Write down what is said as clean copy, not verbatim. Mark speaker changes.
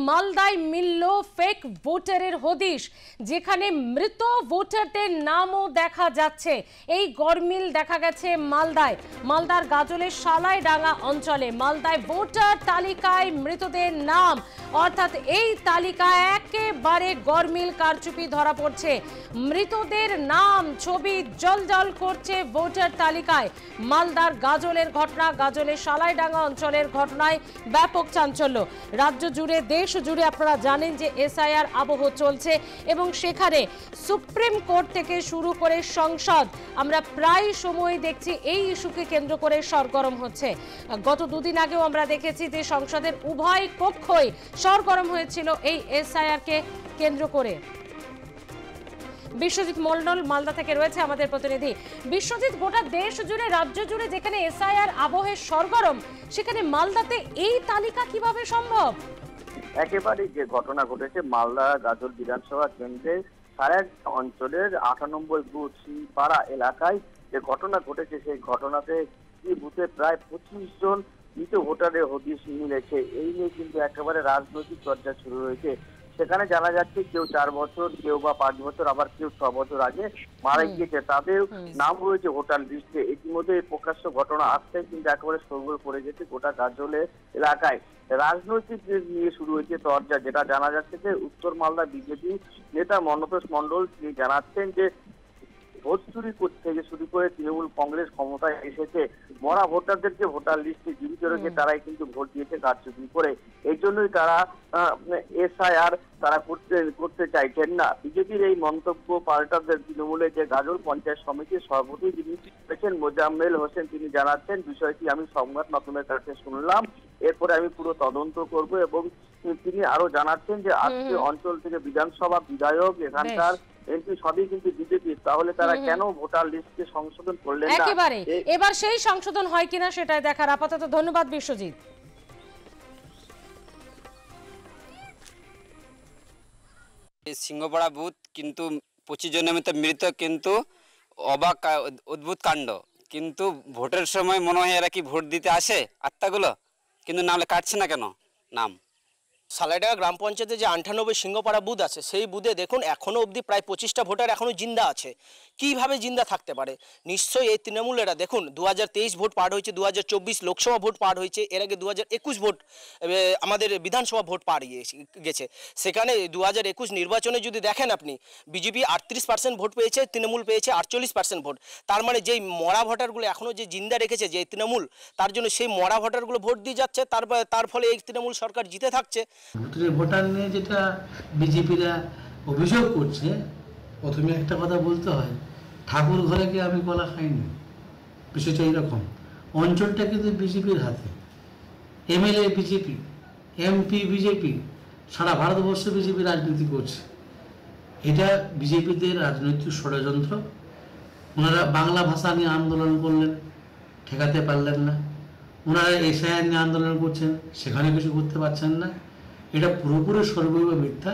Speaker 1: মালদায় মিলল ফেক ভোটারের হদিশ, যেখানে মৃত ভোটারদের নামও দেখা যাচ্ছে। এই গরমিল দেখা গেছে মালদার গাজলের সালাইডাঙ্গা অঞ্চলে। মালদায় ভোটার তালিকায় মৃতদের নাম, অর্থাৎ এই তালিকায় একেবারে গরমিল কারচুপি ধরা পড়ছে। মৃতদের নাম ছবি জলজল করছে ভোটার তালিকায়। মালদার গাজলের ঘটনা, গাজলের সালাইডাঙ্গা অঞ্চলের ঘটনায় ব্যাপক চাঞ্চল্য। রাজ্য জুড়ে, দেশ জুড়ে আপনারা জানেন যে এসআইআর আবহ চলছে এবং সেখানে সুপ্রিম কোর্ট থেকে শুরু করে সংসদ, আমরা প্রায় সময় দেখছি এই ইস্যুকে কেন্দ্র করে সরগরম হচ্ছে। গত দুদিন আগেও আমরা দেখেছি যে সংসদের উভয় কক্ষই সরগরম হয়েছিল এই এসআইআর কে কেন্দ্র করে। বিশ্বজিৎ মন্ডল মালদা থেকে রয়েছে আমাদের প্রতিনিধি। বিশ্বজিৎ, গোটা দেশ জুড়ে, রাজ্য জুড়ে যেখানে এসআইআর আবহে সরগরম, সেখানে মালদাতে এই তালিকা কিভাবে সম্ভব?
Speaker 2: একেবারে যে ঘটনা ঘটেছে মালদা গাজল বিধানসভা কেন্দ্রের সারাট অঞ্চলের 98 বুথ পাড়া এলাকায় যে ঘটনা ঘটেছে, সেই ঘটনাতে এই বুথে প্রায় 25 জন মৃত ভোটারের হদিশ মিলেছে। এই নিয়ে কিন্তু একেবারে রাজনৈতিক চর্চা শুরু হয়েছে। সেখানে জানা যাচ্ছে কেউ 4 বছর, কেউ বা 5 বছর, আবার কেউ 6 বছর আগে মারা গিয়েছে, তাদের নাম রয়েছে ভোটার লিস্টে। ইতিমধ্যে প্রকাশ্য ঘটনা আসতে কিন্তু একেবারে সরগোল পড়ে গেছে গোটা গাজলে এলাকায়। রাজনৈতিক নিয়ে শুরু হয়েছে চর্চা। যেটা জানা যাচ্ছে যে উত্তর মালদা বিজেপি নেতা মনতোষ মন্ডল তিনি জানাচ্ছেন যে ভোট চুরি থেকে শুরু করে তৃণমূল কংগ্রেস ক্ষমতায় এসেছে, মরা ভোটারদেরকে ভোটার লিস্টে জীবিত রেখে তারাই কিন্তু ভোট দিয়েছে কারচুপি করে। এই জন্যই তারা এসআইআর তারা করতে চাইছেন না। বিজেপির এই মন্তব্য পাল্টাদের তৃণমূলের যে গাজল পঞ্চায়েত সমিতির সভাপতি যিনি রয়েছেন মোজাম্মেল হোসেন, তিনি জানাচ্ছেন বিষয়টি আমি সংবাদ মাধ্যমের কাছে শুনলাম, এরপরে আমি পুরো তদন্ত করব। এবং তিনি আরো জানাচ্ছেন যে আজকে অঞ্চল থেকে বিধানসভা বিধায়ক, এখানকার এমপি সবই কিন্তু বিজেপি, তাহলে তারা কেন ভোটার লিস্টকে সংশোধন করলেন না?
Speaker 1: একেবারে এবার সেই সংশোধন হয় কিনা সেটাই দেখার। আপাতত ধন্যবাদ বিশ্বজিৎ।
Speaker 3: সিংহপাড়া বুথ কিন্তু 25 জনের মতো মৃত, কিন্তু অবাক অদ্ভুত কাণ্ড। কিন্তু ভোটের সময় মনে হয় এরা কি ভোট দিতে আসে আত্মাগুলো, কিন্তু নাহলে কাটছে না কেন নাম?
Speaker 4: সালাইডাঙ্গা গ্রাম পঞ্চায়েতে যে 98 সিংহপাড়া বুথ আছে, সেই বুথে দেখুন এখনও অবধি প্রায় 25টা ভোটার এখনও জিন্দা আছে। কিভাবে জিন্দা থাকতে পারে? নিশ্চয়ই এই তৃণমূলেরা, দেখুন 2023 ভোট পার হয়েছে, 2024 লোকসভা ভোট পার হয়েছে, এর আগে 2021 ভোট আমাদের বিধানসভা ভোট পার গেছে। সেখানে 2021 নির্বাচনে যদি দেখেন আপনি, বিজেপি 38% ভোট পেয়েছে, তৃণমূল পেয়েছে 48% ভোট। তার মানে যেই মরা ভোটারগুলো এখনও যে জিন্দা রেখেছে যে তৃণমূল, তার জন্য সেই মরা ভোটারগুলো ভোট দিয়ে যাচ্ছে, তার ফলে এই তৃণমূল সরকার জিতে থাকছে।
Speaker 5: ভোটার নিয়ে যেটা বিজেপিরা অভিযোগ করছে, প্রথমে একটা কথা বলতে হয়, ঠাকুর ঘরে গিয়ে আমি কলা খাইনি। বিষয়টা এরকম, অঞ্চলটা কিন্তু বিজেপির হাতে, এমএলএ বিজেপি, এমপি বিজেপি, সারা ভারতবর্ষ বিজেপি রাজনীতি করছে। এটা বিজেপিদের রাজনৈতিক ষড়যন্ত্র। ওনারা বাংলা ভাষা নিয়ে আন্দোলন করলেন, ঠেকাতে পারলেন না। ওনারা এসআইআর নিয়ে আন্দোলন করছেন, সেখানে কিছু করতে পারছেন না। এটা পুরোপুরি সর্বৈব মিথ্যা।